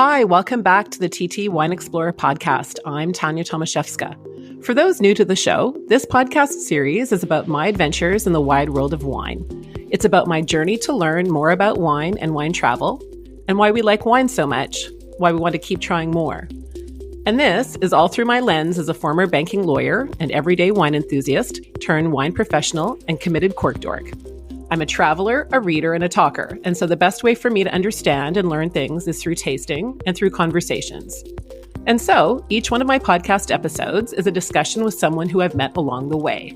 Hi, welcome back to the TT Wine Explorer podcast. I'm Tanya Tomaszewska. For those new to the show, this podcast series is about my adventures in the wide world of wine. It's about my journey to learn more about wine and wine travel, and why we like wine so much, why we want to keep trying more. And this is all through my lens as a former banking lawyer and everyday wine enthusiast, turned wine professional and committed cork dork. I'm a traveler, a reader, and a talker, and so the best way for me to understand and learn things is through tasting and through conversations. And so, each one of my podcast episodes is a discussion with someone who I've met along the way.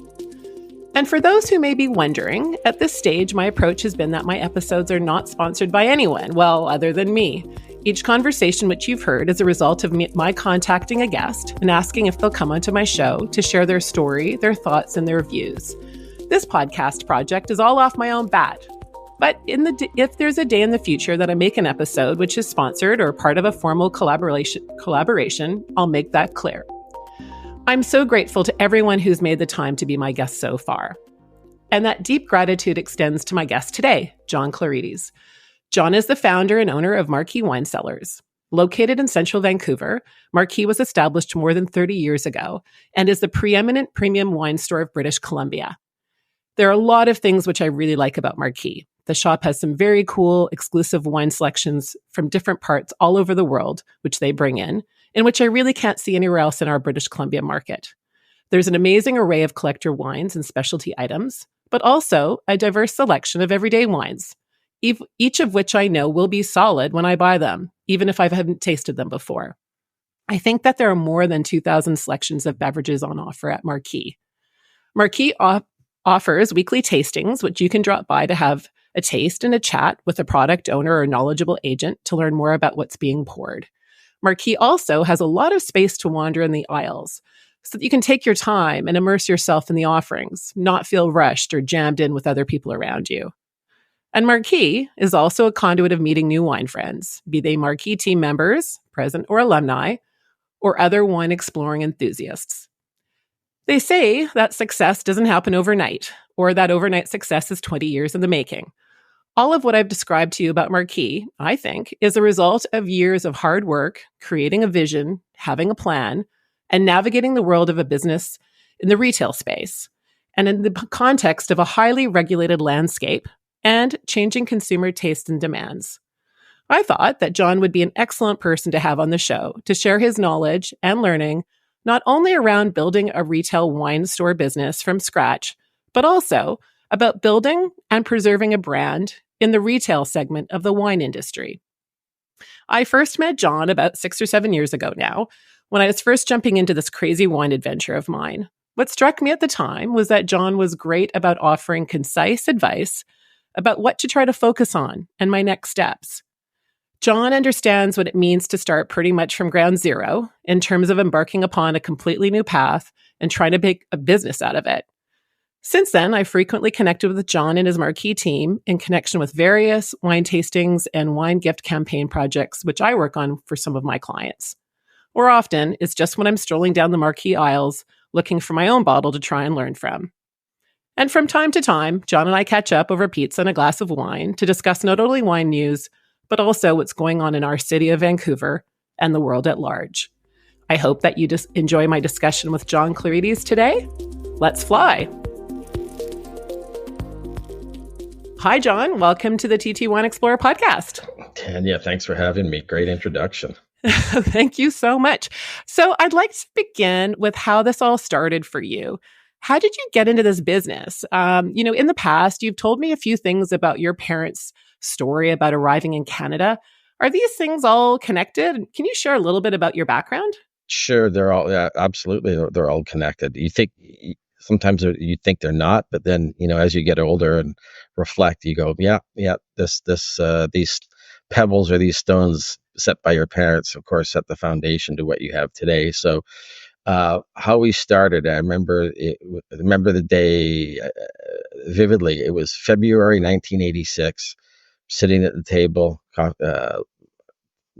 And for those who may be wondering, at this stage, my approach has been that my episodes are not sponsored by anyone, well, other than me. Each conversation which you've heard is a result of my contacting a guest and asking if they'll come onto my show to share their story, their thoughts, and their views. This podcast project is all off my own bat. But if there's a day in the future that I make an episode which is sponsored or part of a formal collaboration, I'll make that clear. I'm so grateful to everyone who's made the time to be my guest so far. And that deep gratitude extends to my guest today, John Clerides. John is the founder and owner of Marquis Wine Cellars. Located in central Vancouver, Marquis was established more than 30 years ago and is the pre-eminent premium wine store of British Columbia. There are a lot of things which I really like about Marquis. The shop has some very cool, exclusive wine selections from different parts all over the world, which they bring in which I really can't see anywhere else in our British Columbia market. There's an amazing array of collector wines and specialty items, but also a diverse selection of everyday wines, each of which I know will be solid when I buy them, even if I haven't tasted them before. I think that there are more than 2,000 selections of beverages on offer at Marquis. Marquis offers weekly tastings, which you can drop by to have a taste and a chat with a product owner or knowledgeable agent to learn more about what's being poured. Marquis also has a lot of space to wander in the aisles so that you can take your time and immerse yourself in the offerings, not feel rushed or jammed in with other people around you. And Marquis is also a conduit of meeting new wine friends, be they Marquis team members, present or alumni, or other wine exploring enthusiasts. They say that success doesn't happen overnight, or that overnight success is 20 years in the making. All of what I've described to you about Marquis, I think, is a result of years of hard work, creating a vision, having a plan, and navigating the world of a business in the retail space, and in the context of a highly regulated landscape and changing consumer tastes and demands. I thought that John would be an excellent person to have on the show to share his knowledge and learning not only around building a retail wine store business from scratch, but also about building and preserving a brand in the retail segment of the wine industry. I first met John about 6 or 7 years ago now, when I was first jumping into this crazy wine adventure of mine. What struck me at the time was that John was great about offering concise advice about what to try to focus on and my next steps. John understands what it means to start pretty much from ground zero in terms of embarking upon a completely new path and trying to make a business out of it. Since then, I frequently connected with John and his Marquis team in connection with various wine tastings and wine gift campaign projects, which I work on for some of my clients. Or often, it's just when I'm strolling down the Marquis aisles looking for my own bottle to try and learn from. And from time to time, John and I catch up over pizza and a glass of wine to discuss not only wine news, but also what's going on in our city of Vancouver and the world at large. I hope that you just enjoy my discussion with John Clerides today. Let's fly. Hi, John. Welcome to the TT Wine Explorer podcast. Tanya, thanks for having me. Great introduction. Thank you so much. So I'd like to begin with how this all started for you. How did you get into this business? In the past, you've told me a few things about your parents' story about arriving in Canada. Are these things all connected? Can you share a little bit about your background? Sure, absolutely. They're all connected. Sometimes you think they're not, but then, as you get older and reflect, you go, these pebbles or these stones set by your parents, of course, set the foundation to what you have today. So, how we started, I remember the day vividly. It was February 1986. Sitting at the table,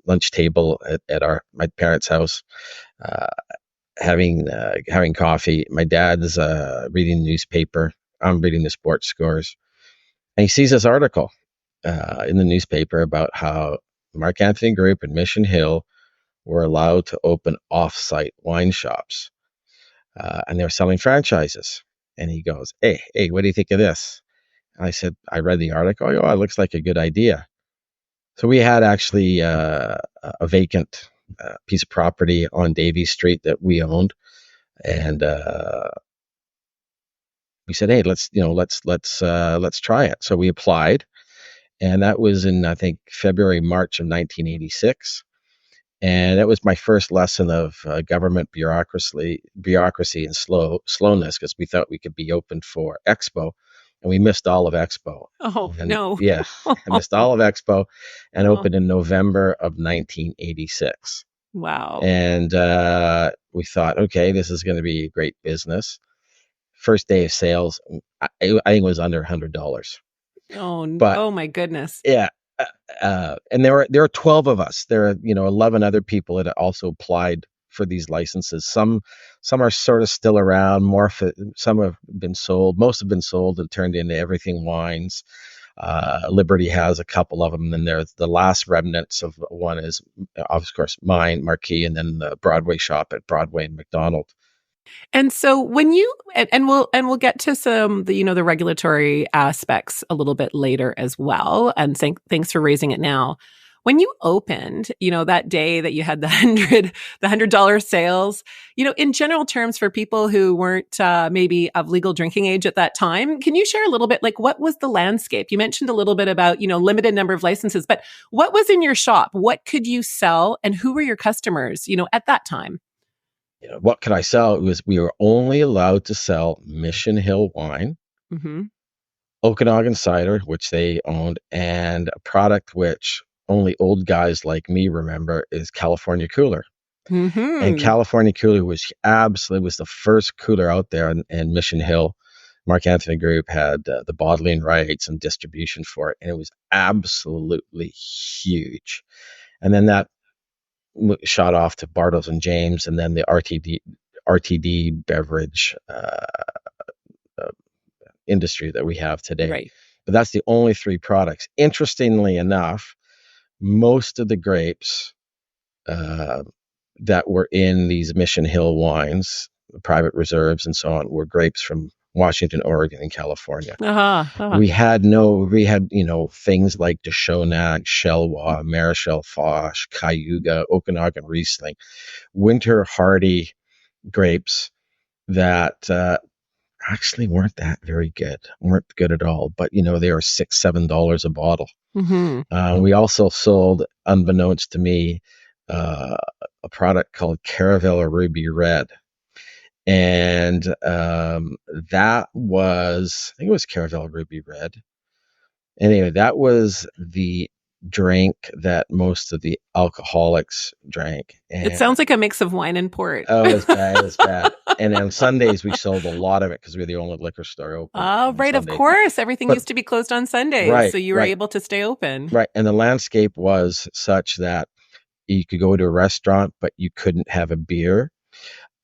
lunch table at my parents' house, having coffee. My dad's reading the newspaper. I'm reading the sports scores, and he sees this article in the newspaper about how Mark Anthony Group and Mission Hill were allowed to open off-site wine shops, and they were selling franchises. And he goes, hey, what do you think of this? And I said, I read the article. Oh, it looks like a good idea. So we had actually a vacant piece of property on Davie Street that we owned, and we said, hey, let's try it. So we applied, and that was in, I think, February, March of 1986. And that was my first lesson of government bureaucracy and slowness, because we thought we could be open for Expo, and we missed all of Expo. Oh, And no. yeah, I missed all of Expo, and opened in November of 1986. Wow. And we thought, okay, this is going to be a great business. First day of sales, I think it was under $100. Oh my goodness. Yeah. And there were 12 of us. There are 11 other people that also applied for these licenses. Some are sort of still around. Some have been sold. Most have been sold and turned into Everything Wines. Liberty has a couple of them, and there's the last remnants of one is, of course, mine, Marquis, and then the Broadway shop at Broadway and McDonald. And so when you and we'll get to some the regulatory aspects a little bit later as well. And thanks for raising it now. When you opened, that day that you had the $100 sales, in general terms for people who weren't maybe of legal drinking age at that time, can you share a little bit, like, what was the landscape? You mentioned a little bit about, limited number of licenses, but what was in your shop? What could you sell, and who were your customers, at that time? What could I sell? It was, we were only allowed to sell Mission Hill wine, Mm-hmm. Okanagan cider, which they owned, and a product which only old guys like me remember is California Cooler. Mm-hmm. And California Cooler was the first cooler out there, and Mission Hill, Mark Anthony Group had the bottling rights and distribution for it, and it was absolutely huge. And then that shot off to Bartles and James, and then the RTD beverage industry that we have today. Right. But that's the only three products. Interestingly enough, most of the grapes that were in these Mission Hill wines, private reserves and so on, were grapes from Washington, Oregon, and California. We had things like Deshonak, Shelwa, Marichal Foch, Cayuga, Okanagan Riesling, winter hardy grapes that actually weren't good at all. But they were $6-7 a bottle. Mm-hmm. We also sold, unbeknownst to me, a product called Caravella Ruby Red. And that was, I think it was Caravella Ruby Red. Anyway, that was the drink that most of the alcoholics drank. And it sounds like a mix of wine and port. Oh, it was bad. It was bad. And on Sundays, we sold a lot of it because we were the only liquor store open. Oh, right. Of course. Everything used to be closed on Sundays. Right, so you were able to stay open. Right. And the landscape was such that you could go to a restaurant, but you couldn't have a beer.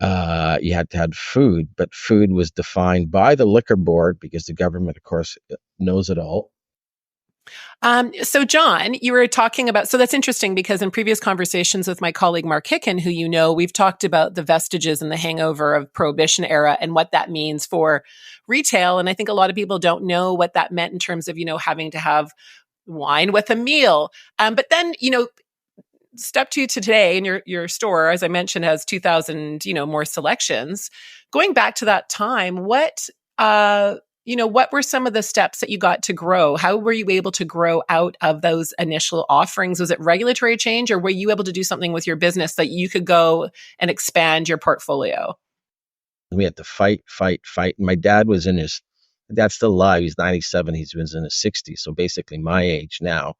You had to have food, but food was defined by the liquor board because the government, of course, knows it all. So John, you were talking about, so that's interesting because in previous conversations with my colleague Mark Hicken, who we've talked about the vestiges and the hangover of Prohibition era and what that means for retail. And I think a lot of people don't know what that meant in terms of, having to have wine with a meal. But then, step to today, and your store, as I mentioned, has 2,000, more selections. Going back to that time, what were some of the steps that you got to grow? How were you able to grow out of those initial offerings? Was it regulatory change, or were you able to do something with your business that you could go and expand your portfolio? We had to fight. My dad dad's still alive. He's 97. He was in his 60s. So basically my age now.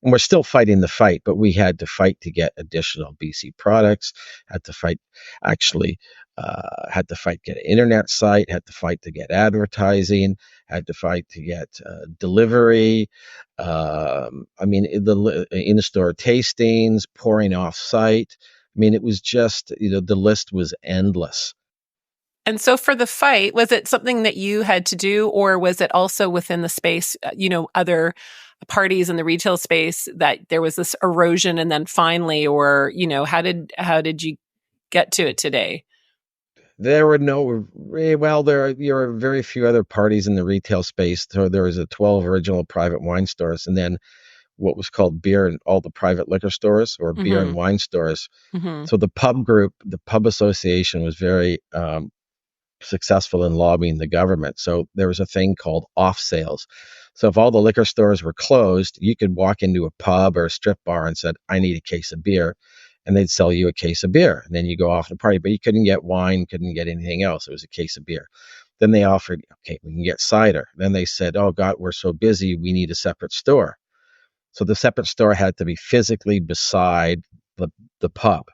And we're still fighting the fight, but we had to fight to get additional BC products, had to fight get an internet site, had to fight to get advertising, had to fight to get delivery. The in-store tastings, pouring off site. It was just, the list was endless. And so for the fight, was it something that you had to do, or was it also within the space, other parties in the retail space that there was this erosion, and then finally, or how did you get to it today? There were there are very few other parties in the retail space. So there was 12 original private wine stores, and then what was called beer and all the private liquor stores, or beer and wine stores. So the pub association was very successful in lobbying the government. So there was a thing called off sales. So if all the liquor stores were closed, you could walk into a pub or a strip bar and said, I need a case of beer. And they'd sell you a case of beer. And then you go off to the party, but you couldn't get wine, couldn't get anything else. It was a case of beer. Then they offered, okay, we can get cider. Then they said, oh God, we're so busy, we need a separate store. So the separate store had to be physically beside the pub.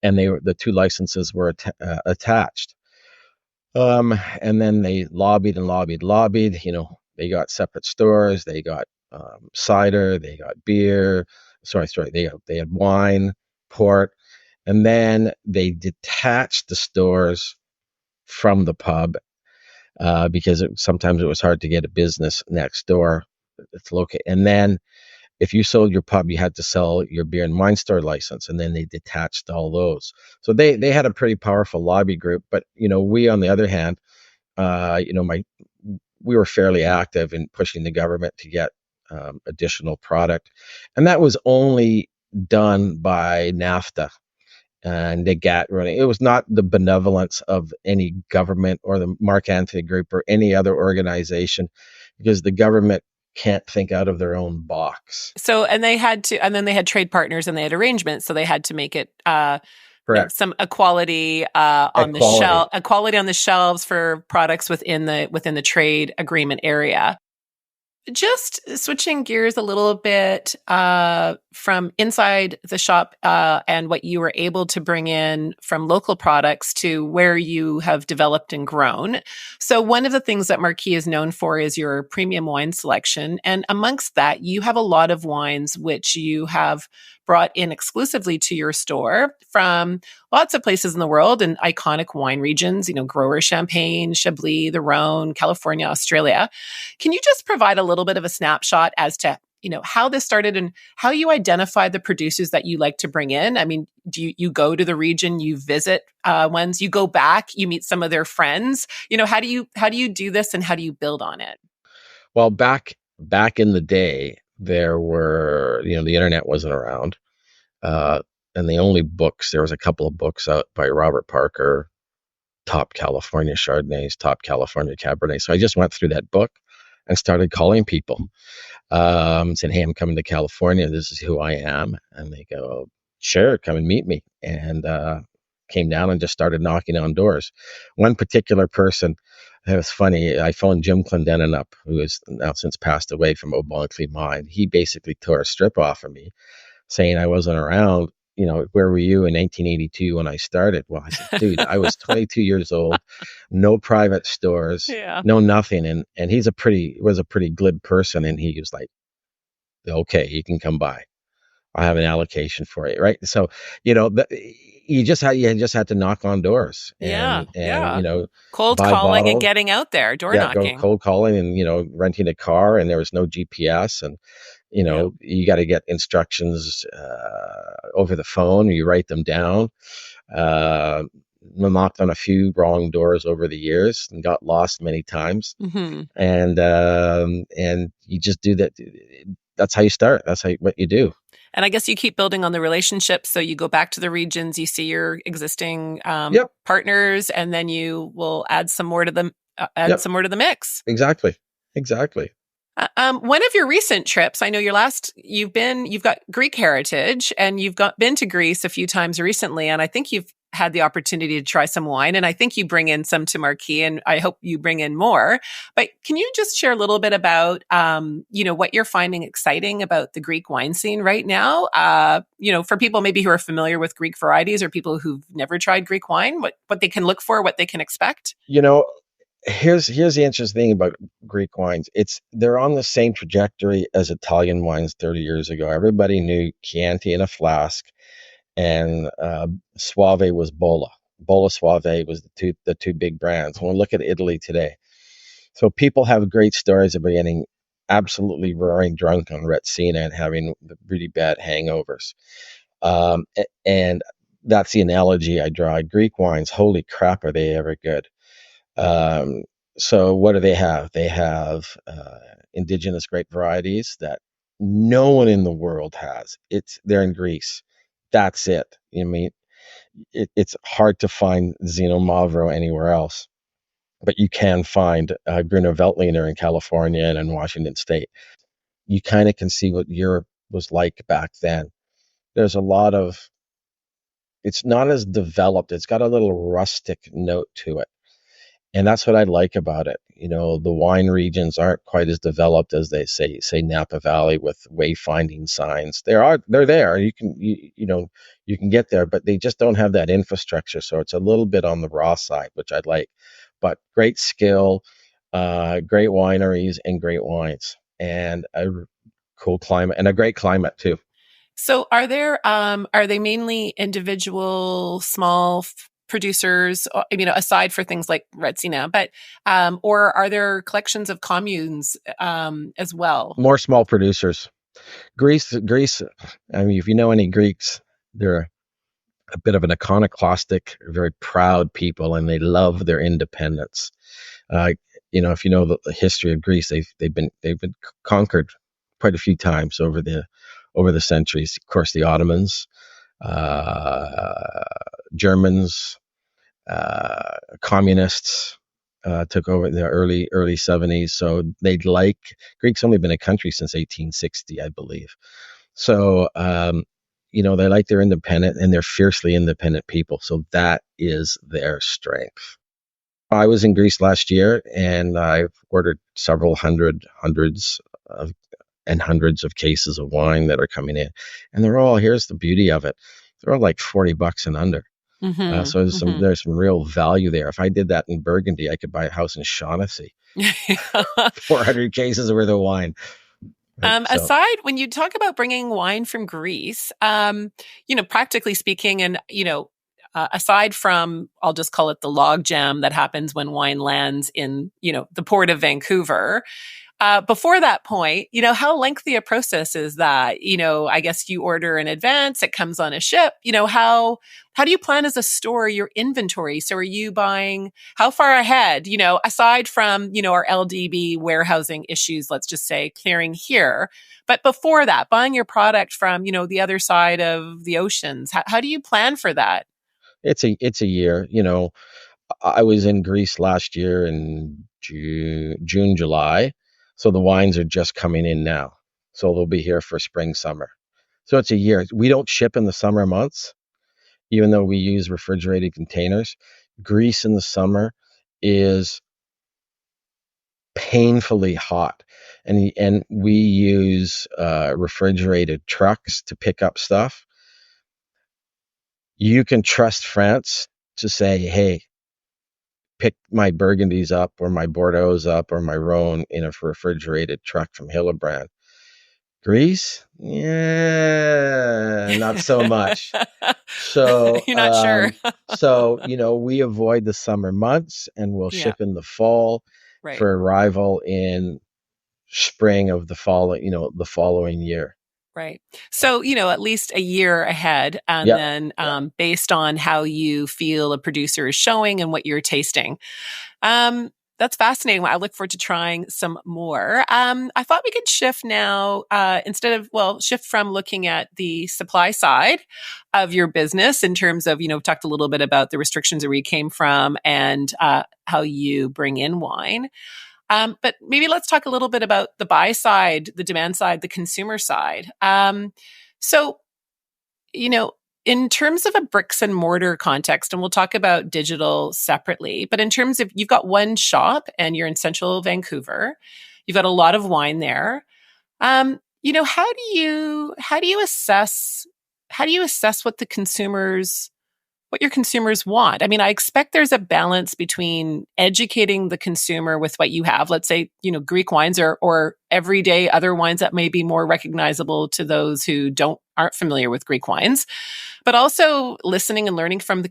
And the two licenses were attached. And then they lobbied and lobbied. They got separate stores. They got cider. They got beer. Sorry. They had wine, port, and then they detached the stores from the pub because sometimes it was hard to get a business next door. It's located, and then if you sold your pub, you had to sell your beer and wine store license, and then they detached all those. So they had a pretty powerful lobby group. But we, on the other hand, we were fairly active in pushing the government to get additional product, and that was only done by NAFTA and the GATT running. It was not the benevolence of any government or the Mark Anthony Group or any other organization, because the government can't think out of their own box. So, and then they had trade partners and they had arrangements. So they had to make it correct, some equality on the shelf, equality on the shelves for products within the trade agreement area. Just switching gears a little bit from inside the shop and what you were able to bring in from local products to where you have developed and grown. So one of the things that Marquis is known for is your premium wine selection. And amongst that, you have a lot of wines which you have brought in exclusively to your store from lots of places in the world and iconic wine regions, grower Champagne, Chablis, the Rhone, California, Australia. Can you just provide a little bit of a snapshot as to, how this started and how you identify the producers that you like to bring in? I mean, do you go to the region, you visit ones, you go back, you meet some of their friends? How do you do this and how do you build on it? Well, back in the day, there were, the internet wasn't around. And the only books, there was a couple of books out by Robert Parker, Top California Chardonnays, Top California Cabernet. So I just went through that book and started calling people, saying, hey, I'm coming to California. This is who I am. And they go, sure, come and meet me. And came down and just started knocking on doors. One particular person, it was funny, I phoned Jim Clendenin up, who has now since passed away from Obliquely Mine. He basically tore a strip off of me, saying I wasn't around. Where were you in 1982 when I started? Well, I said, dude, I was 22 years old, no private stores, no nothing. And he was a pretty glib person. And he was like, okay, you can come by. I have an allocation for you. Right. So, you just had to knock on doors and cold calling and getting out there, door knocking. Go cold calling and, renting a car, and there was no GPS, and, you got to get instructions over the phone, or you write them down. Knocked on a few wrong doors over the years and got lost many times. Mm-hmm. And you just do that. That's how you start. That's what you do. And I guess you keep building on the relationships. So you go back to the regions, you see your existing partners, and then you will add some more to them. Some more to the mix. Exactly. One of your recent trips, I know you've got Greek heritage, and you've been to Greece a few times recently, and I think you've had the opportunity to try some wine, and I think you bring in some to Marquis, and I hope you bring in more. But can you just share a little bit about, what you're finding exciting about the Greek wine scene right now? For people maybe who are familiar with Greek varieties, or people who've never tried Greek wine, what they can look for, what they can expect? Here's the interesting thing about Greek wines. They're on the same trajectory as Italian wines 30 years ago. Everybody knew Chianti in a flask, and Soave was Bolla. Bolla Soave was the two big brands. When we look at Italy today, so people have great stories about getting absolutely roaring drunk on Retsina and having really bad hangovers. And that's the analogy I draw. Greek wines, holy crap, are they ever good? Um, so what do they have? They have indigenous grape varieties that no one in the world has. They're in Greece. That's it. I mean, it's hard to find Zino Mavro anywhere else, but you can find Gruner Veltliner in California and in Washington State. You kind of can see what Europe was like back then. There's a lot of, it's not as developed. It's got a little rustic note to it. And that's what I like about it. The wine regions aren't quite as developed as they say Napa Valley with wayfinding signs. They're there. You can get there, but they just don't have that infrastructure. So it's a little bit on the raw side, which I like. But great skill, great wineries, and great wines, and a cool climate, and a great climate too. So are they mainly individual small producers, I mean, aside for things like Retsina, but or are there collections of communes as well? More small producers. Greece. I mean, if you know any Greeks, they're a bit of an iconoclastic, very proud people, and they love their independence. If you know the history of Greece, they've been conquered quite a few times over the centuries. Of course, the Ottomans, Germans, communists took over in the early 70s. So Greeks only been a country since 1860, I believe. So they like their independent, and they're fiercely independent people. So that is their strength. I was in Greece last year, and I've ordered several hundreds of cases of wine that are coming in, and here's the beauty of it, they're all like $40 and under. Mm-hmm. So there's some real value there. If I did that in Burgundy, I could buy a house in Shaughnessy. 400 cases worth of wine. Aside, when you talk about bringing wine from Greece, practically speaking, and, aside from, I'll just call it the log jam that happens when wine lands in, the port of Vancouver, before that point, how lengthy a process is that? I guess you order in advance, it comes on a ship. How do you plan as a store your inventory? So are you buying, how far ahead, aside from, our LDB warehousing issues, let's just say clearing here, but before that, buying your product from, the other side of the oceans, how do you plan for that? It's a year. I was in Greece last year in June, July. So the wines are just coming in now. So they'll be here for spring, summer. So it's a year. We don't ship in the summer months, even though we use refrigerated containers. Greece in the summer is painfully hot. And we use refrigerated trucks to pick up stuff. You can trust France to say, hey, pick my Burgundies up or my Bordeaux's up or my Rhone in a refrigerated truck from Hillebrand. Greece? Yeah, not so much. So you're not sure. So, we avoid the summer months, and we'll ship in the fall for arrival in spring of the following year. Right. So, at least a year ahead. And then based on how you feel a producer is showing and what you're tasting. That's fascinating. I look forward to trying some more. I thought we could shift now, shift from looking at the supply side of your business in terms of, talked a little bit about the restrictions where you came from and how you bring in wine. But maybe let's talk a little bit about the buy side, the demand side, the consumer side. So, in terms of a bricks and mortar context, and we'll talk about digital separately, but in terms of you've got one shop and you're in central Vancouver, you've got a lot of wine there. How do you assess what your consumers want? I mean, I expect there's a balance between educating the consumer with what you have. Let's say, Greek wines or everyday other wines that may be more recognizable to those who aren't familiar with Greek wines, but also listening and learning from the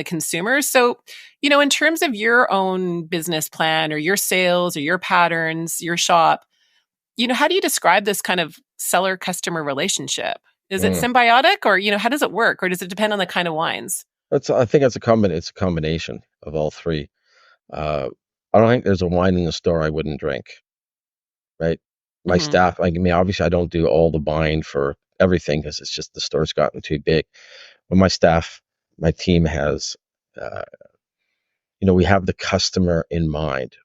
consumer. So, in terms of your own business plan or your sales or your patterns, your shop, how do you describe this kind of seller-customer relationship? Is it Mm. symbiotic, or, how does it work? Or does it depend on the kind of wines? I think it's a combination of all three. I don't think there's a wine in the store I wouldn't drink, right? My Mm-hmm. staff, I mean, obviously I don't do all the buying for everything because it's just the store's gotten too big. But my staff, my team has, uh, we have the customer in mind.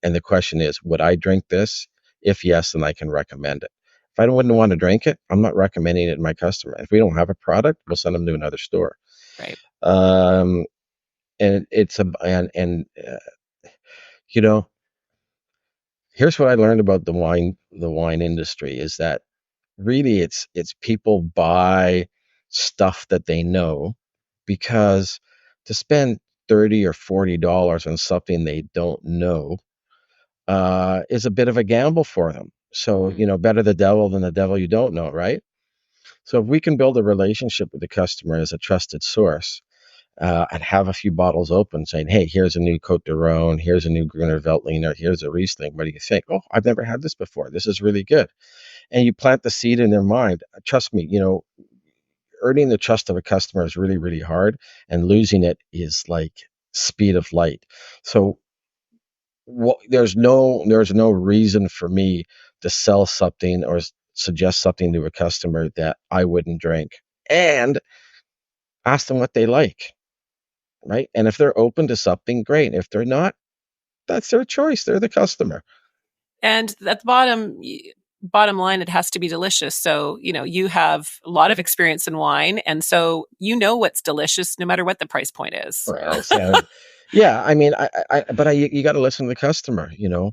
And the question is, would I drink this? If yes, then I can recommend it. If I wouldn't want to drink it, I'm not recommending it to my customer. If we don't have a product, we'll send them to another store. Right. Um, and it's a, and you know, here's what I learned about the wine industry is that really it's people buy stuff that they know, because to spend $30 or $40 on something they don't know is a bit of a gamble for them. So, better the devil than the devil you don't know, right? So if we can build a relationship with the customer as a trusted source, and have a few bottles open saying, hey, here's a new Cote de Rhone, here's a new Gruner Veltliner, here's a Riesling. What do you think? Oh, I've never had this before. This is really good. And you plant the seed in their mind. Trust me, earning the trust of a customer is really, really hard, and losing it is like speed of light. So there's no reason for me to sell something or suggest something to a customer that I wouldn't drink, and ask them what they like, right? And if they're open to something, great. If they're not, that's their choice. They're the customer. And at the bottom line, it has to be delicious. So, you have a lot of experience in wine, and so what's delicious no matter what the price point is. Well, yeah, I mean, you got to listen to the customer. You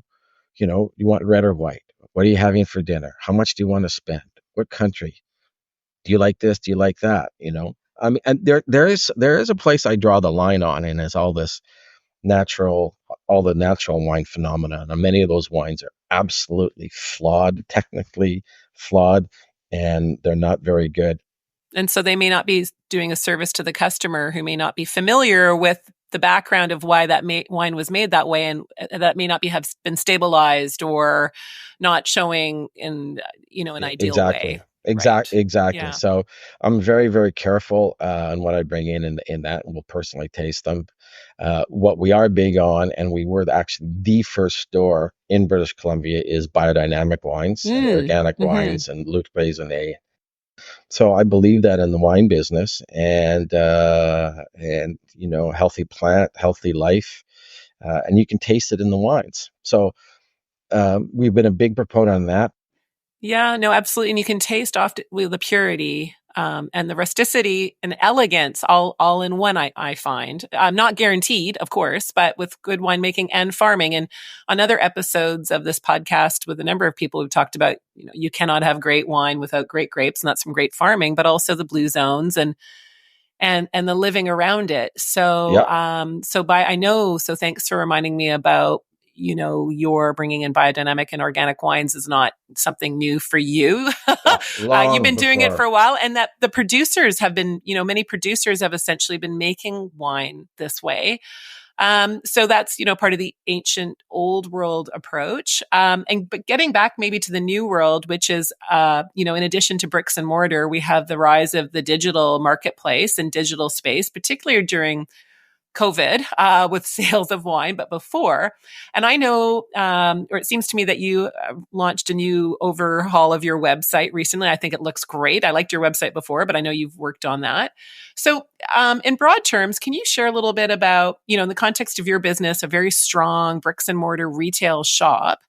want red or white? What are you having for dinner? How much do you want to spend? What country? Do you like this? Do you like that? I mean, and there is a place I draw the line on, and it's all the natural wine phenomena. And many of those wines are absolutely flawed, technically flawed, and they're not very good. And so they may not be doing a service to the customer who may not be familiar with the background of why that wine was made that way, and that may not have been stabilized or not showing in an ideal way. Exactly. Yeah. So I'm very, very careful on what I bring in that, and will personally taste them. What we are big on, and we were actually the first store in British Columbia, is biodynamic wines and organic wines and Luc Raisonné. So I believe that in the wine business, and healthy plant, healthy life, and you can taste it in the wines. So we've been a big proponent on that. Yeah, no, absolutely. And you can taste often the purity and the rusticity and elegance all in one, I find. Not guaranteed, of course, but with good winemaking and farming. And on other episodes of this podcast with a number of people who've talked about, you cannot have great wine without great grapes, and that's from great farming, but also the blue zones and the living around it. So, Yep. So thanks for reminding me about, you're bringing in biodynamic and organic wines is not something new for you. You've been doing it for a while, and that the producers have been, many producers have essentially been making wine this way. So that's, part of the ancient old world approach. But getting back maybe to the new world, which is, in addition to bricks and mortar, we have the rise of the digital marketplace and digital space, particularly during COVID, with sales of wine, but before. And I know, or it seems to me that you launched a new overhaul of your website recently. I think it looks great. I liked your website before, but I know you've worked on that. So in broad terms, can you share a little bit about, in the context of your business, a very strong bricks and mortar retail shop,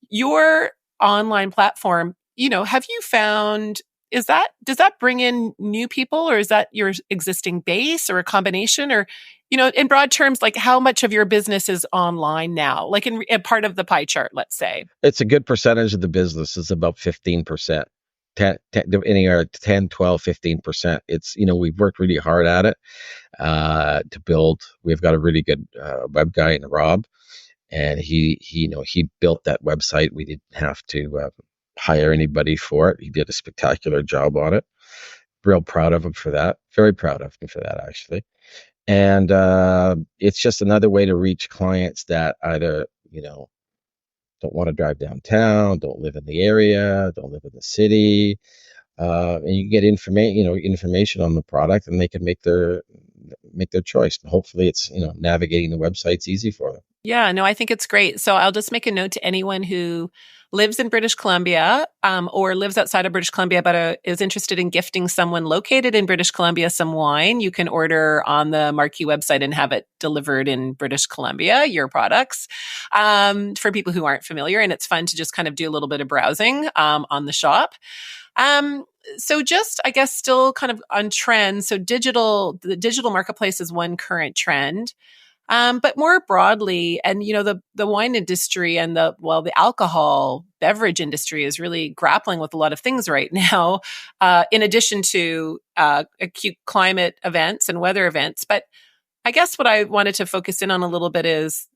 your online platform, have you found, does that bring in new people, or is that your existing base, or a combination? Or, in broad terms, like how much of your business is online now, like in part of the pie chart, let's say? It's a good percentage of the business. It's about 15%. 10, 12, 15%. It's, we've worked really hard at it to build. We've got a really good web guy in Rob, and he built that website. We didn't have to hire anybody for it. He did a spectacular job on it. Real proud of him for that. Very proud of him for that, actually. And it's just another way to reach clients that either, don't want to drive downtown, don't live in the area, don't live in the city. And you get information on the product, and they can make their choice. And hopefully it's, navigating the website's easy for them. Yeah, no, I think it's great. So I'll just make a note to anyone who lives in British Columbia, or lives outside of British Columbia, but is interested in gifting someone located in British Columbia some wine. You can order on the Marquis website and have it delivered in British Columbia, your products, for people who aren't familiar. And it's fun to just kind of do a little bit of browsing on the shop. So just, I guess, still kind of on trends. So the digital marketplace is one current trend. But more broadly, and the wine industry and the alcohol beverage industry is really grappling with a lot of things right now, in addition to acute climate events and weather events. But I guess what I wanted to focus in on a little bit is,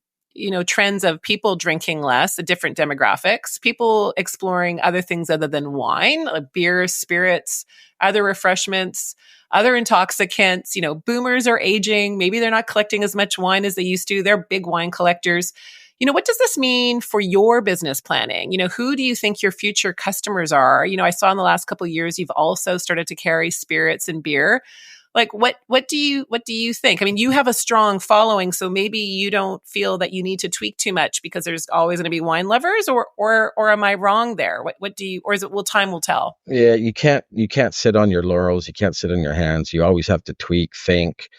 trends of people drinking less, the different demographics, people exploring other things other than wine, like beer, spirits, other refreshments, other intoxicants. Boomers are aging. Maybe they're not collecting as much wine as they used to. They're big wine collectors. What does this mean for your business planning? Who do you think your future customers are? I saw in the last couple of years, you've also started to carry spirits and beer. Like, what do you think? I mean, you have a strong following, so maybe you don't feel that you need to tweak too much because there's always going to be wine lovers, or am I wrong there? What do you, or is it, time will tell? Yeah, you can't sit on your laurels. You can't sit on your hands. You always have to tweak, think,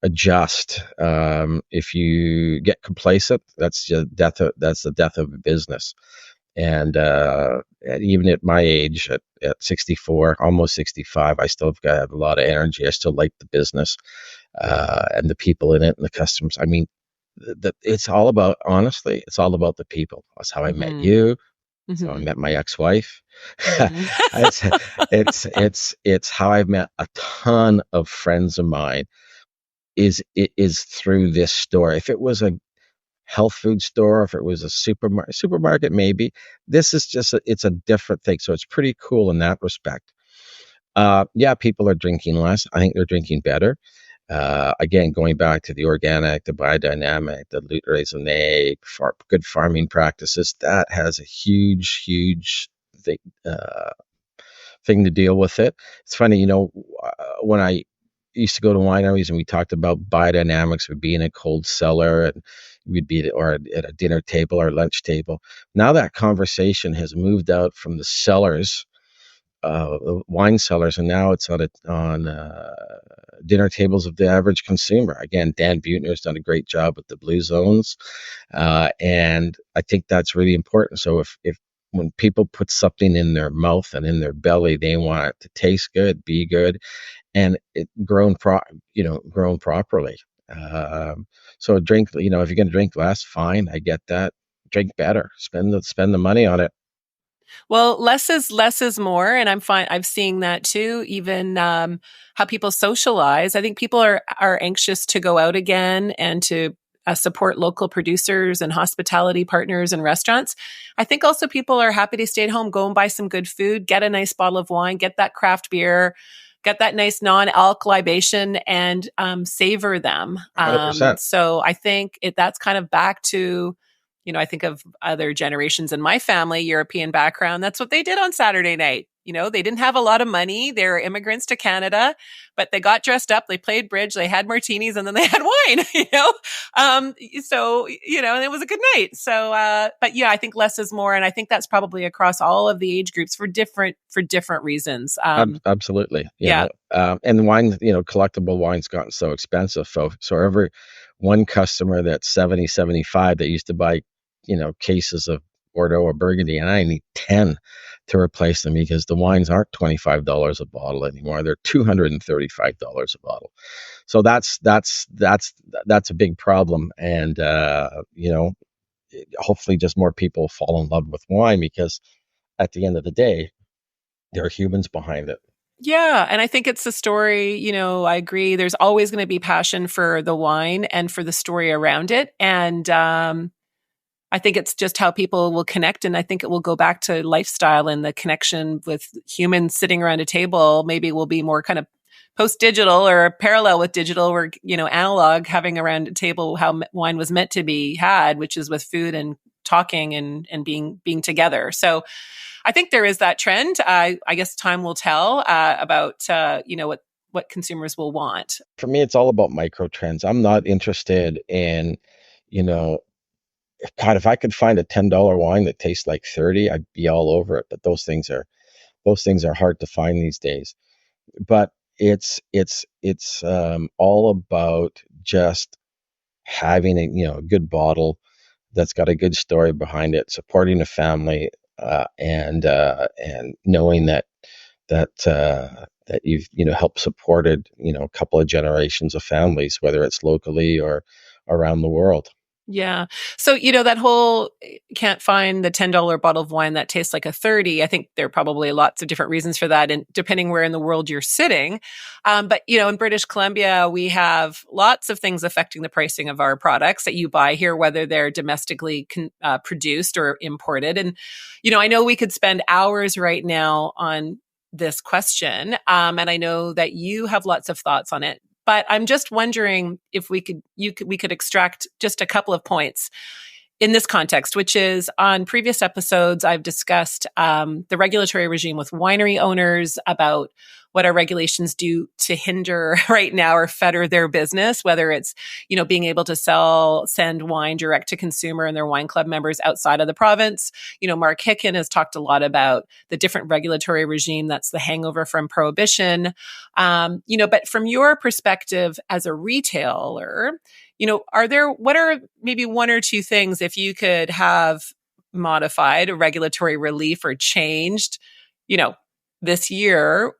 adjust. If you get complacent, that's the death of a business. And even at my age, at 64, almost 65, I still have a lot of energy. I still like the business, and the people in it and the customers. I mean, it's all about, honestly, it's all about the people. That's how I met you. So I met my ex-wife. It's how I've met a ton of friends of mine. Is through this store. If it was a health food store, if it was a supermarket, maybe. This is just it's a different thing. So it's pretty cool in that respect. Yeah, people are drinking less. I think they're drinking better. Again, going back to the organic, the biodynamic, the lutte raisonnée, good farming practices, that has a huge thing to deal with it. It's funny, when I used to go to wineries and we talked about biodynamics, we'd be in a cold cellar and we'd be at a dinner table or lunch table. Now that conversation has moved out from the cellars, wine cellars, and now it's on dinner tables of the average consumer. Again, Dan Buettner's done a great job with the Blue Zones, and I think that's really important. So if when people put something in their mouth and in their belly, they want it to taste good, be good, and it grown properly. So drink, if you're going to drink less, fine. I get that. Drink better. Spend the money on it. Well, less is more, and I'm fine. I'm seeing that too. Even how people socialize. I think people are anxious to go out again and to support local producers and hospitality partners and restaurants. I think also people are happy to stay at home, go and buy some good food, get a nice bottle of wine, get that craft beer, get that nice non-alc libation, and savor them. 100%. So I think that's kind of back to, I think of other generations in my family, European background. That's what they did on Saturday night. They didn't have a lot of money. They were immigrants to Canada, but they got dressed up, they played bridge, they had martinis, and then they had wine, So, and it was a good night. So, but yeah, I think less is more. And I think that's probably across all of the age groups for different reasons. Absolutely. Yeah. And wine, collectible wine's gotten so expensive. So every one customer that's 70, 75 that used to buy, cases of Bordeaux or Burgundy, and I need 10 to replace them because the wines aren't $25 a bottle anymore. They're $235 a bottle. So that's a big problem. And, hopefully just more people fall in love with wine, because at the end of the day, there are humans behind it. Yeah. And I think it's the story, I agree. There's always going to be passion for the wine and for the story around it. And, I think it's just how people will connect. And I think it will go back to lifestyle and the connection with humans sitting around a table. Maybe will be more kind of post-digital or parallel with digital, or, analog, having around a table how wine was meant to be had, which is with food and talking and being together. So I think there is that trend. I guess time will tell about what consumers will want. For me, it's all about micro trends. I'm not interested in, you know, God, if I could find a $10 wine that tastes like 30, I'd be all over it. But those things are hard to find these days. But it's all about just having a good bottle that's got a good story behind it, supporting a family, and knowing that you've helped supported a couple of generations of families, whether it's locally or around the world. Yeah. So, that whole can't find the $10 bottle of wine that tastes like a 30. I think there are probably lots of different reasons for that, and depending where in the world you're sitting. But, in British Columbia, we have lots of things affecting the pricing of our products that you buy here, whether they're domestically produced or imported. And, I know we could spend hours right now on this question. And I know that you have lots of thoughts on it. But I'm just wondering if we could extract just a couple of points in this context, which is on previous episodes, I've discussed the regulatory regime with winery owners about what our regulations do to hinder right now or fetter their business, whether it's, being able to send wine direct to consumer and their wine club members outside of the province. Mark Hicken has talked a lot about the different regulatory regime that's the hangover from prohibition. But from your perspective as a retailer, what are maybe one or two things if you could have modified a regulatory relief or changed, this year,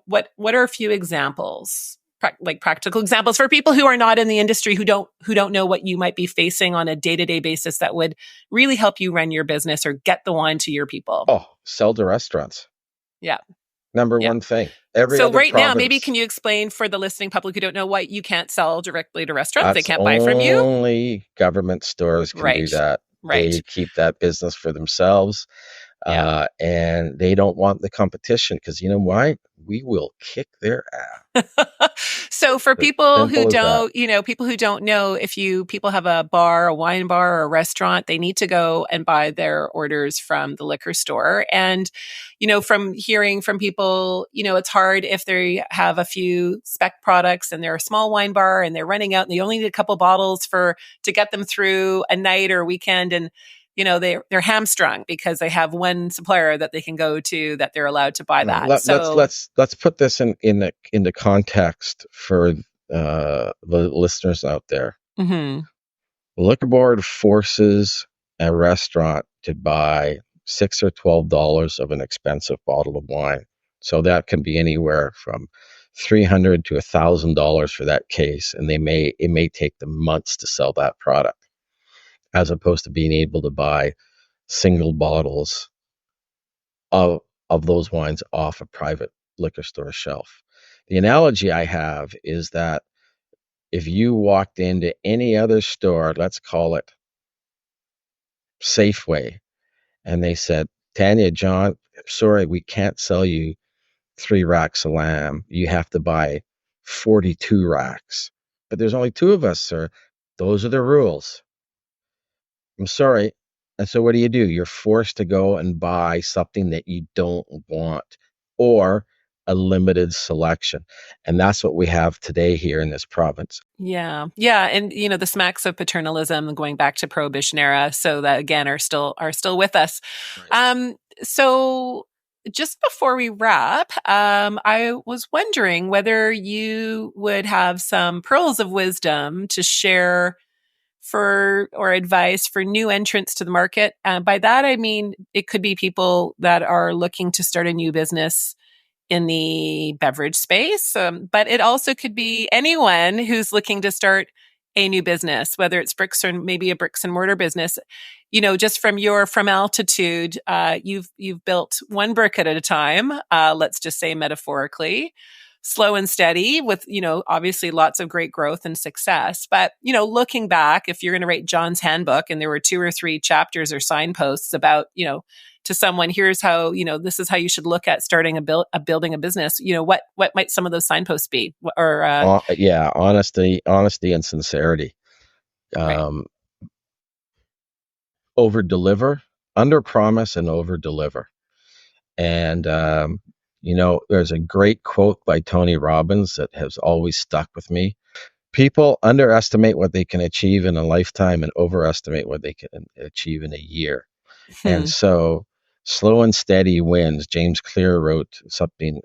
what are a few examples, like practical examples for people who are not in the industry, who don't know what you might be facing on a day-to-day basis that would really help you run your business or get the wine to your people? Oh, sell to restaurants. Yeah. Number one thing. So right now, maybe can you explain for the listening public who don't know what you can't sell directly to restaurants? They can't buy from you? Only government stores can do that. Right. They keep that business for themselves. Yeah. And they don't want the competition because you know why? We will kick their ass. So for people who don't, people who don't know, if people have a bar, a wine bar or a restaurant, they need to go and buy their orders from the liquor store. And, from hearing from people, it's hard if they have a few spec products and they're a small wine bar and they're running out and they only need a couple bottles to get them through a night or weekend. And they're hamstrung because they have one supplier that they can go to that they're allowed to buy that. Let's put this into context for the listeners out there. Mm-hmm. The liquor board forces a restaurant to buy $6 or $12 of an expensive bottle of wine. So that can be anywhere from $300 to $1,000 for that case, and it may take them months to sell that product, as opposed to being able to buy single bottles of those wines off a private liquor store shelf. The analogy I have is that if you walked into any other store, let's call it Safeway, and they said, Tania, John, sorry, we can't sell you 3 racks of lamb. You have to buy 42 racks. But there's only 2 of us, sir. Those are the rules. I'm sorry. And so what do? You're forced to go and buy something that you don't want or a limited selection. And that's what we have today here in this province. Yeah. Yeah. And, the smacks of paternalism going back to Prohibition era. So that again are still with us. Right. So just before we wrap, I was wondering whether you would have some pearls of wisdom to share or advice for new entrants to the market. By that, I mean, it could be people that are looking to start a new business in the beverage space, but it also could be anyone who's looking to start a new business, whether it's bricks or maybe a bricks and mortar business. Just from altitude, you've built one brick at a time. Let's just say metaphorically. Slow and steady with, obviously lots of great growth and success. But, looking back, if you're going to write John's handbook and there were 2 or 3 chapters or signposts about, to someone, here's how, this is how you should look at starting building a business, what might some of those signposts be? Or honesty and sincerity. Right. over deliver, under promise and over deliver. And, there's a great quote by Tony Robbins that has always stuck with me. People underestimate what they can achieve in a lifetime and overestimate what they can achieve in a year. And so slow and steady wins. James Clear wrote something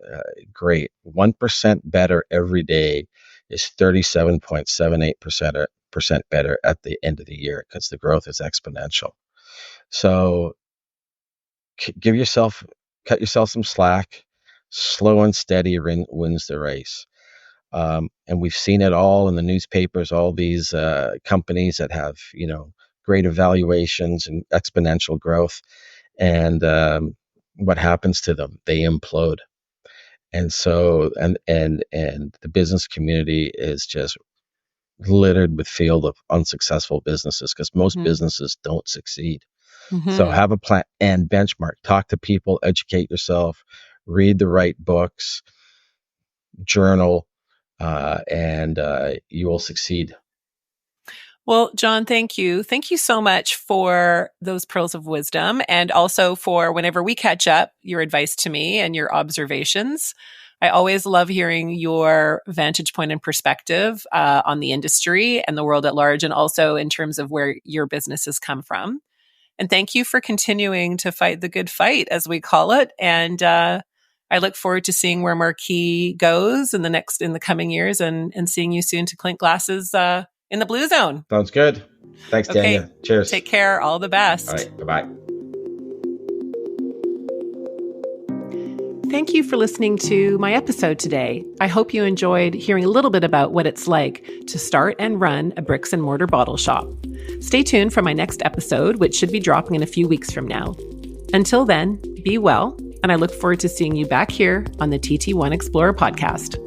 great. 1% better every day is 37.78% better at the end of the year, because the growth is exponential. So cut yourself some slack. Slow and steady wins the race. And we've seen it all in the newspapers, all these companies that have, great evaluations and exponential growth. And what happens to them? They implode. And so, and the business community is just littered with field of unsuccessful businesses, because most businesses don't succeed. So have a plan and benchmark. Talk to people, educate yourself, read the right books, journal, and you will succeed. Well, John, thank you. Thank you so much for those pearls of wisdom, and also for, whenever we catch up, your advice to me and your observations. I always love hearing your vantage point and perspective on the industry and the world at large, and also in terms of where your business has come from. And thank you for continuing to fight the good fight, as we call it. And I look forward to seeing where Marquis goes in the coming years, and seeing you soon to clink glasses in the Blue Zone. Sounds good. Thanks, Tania. Okay. Cheers. Take care. All the best. All right. Bye-bye. Thank you for listening to my episode today. I hope you enjoyed hearing a little bit about what it's like to start and run a bricks and mortar bottle shop. Stay tuned for my next episode, which should be dropping in a few weeks from now. Until then, be well, and I look forward to seeing you back here on the TT Wine Explorer podcast.